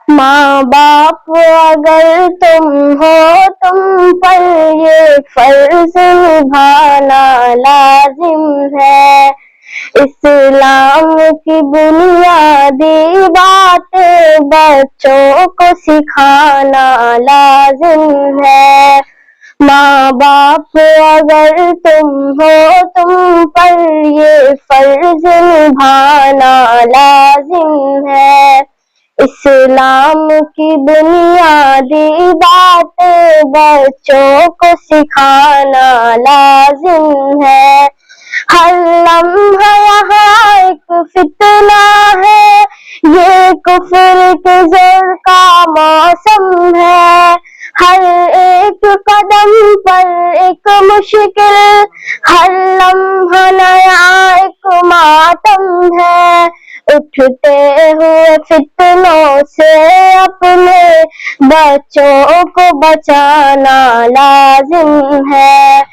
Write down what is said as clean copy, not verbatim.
माँ बाप अगर तुम हो, तुम पर ये फर्ज निभाना लाजिम है। इस्लाम की बुनियादी बातें बच्चों को सिखाना लाजिम है। माँ बाप अगर तुम हो, तुम पर ये फर्ज निभाना लाजिम है। इस्लाम की बुनियादी बातें बच्चों को सिखाना लाजिम है। हर लम्हा यहाँ एक फितना है, ये कुफ्र के ज़र का मौसम है। हर एक कदम पर एक मुश्किल, हर लम्हा नया एक मातम है। उठते हुए फितनों से अपने बच्चों को बचाना लाजिम है।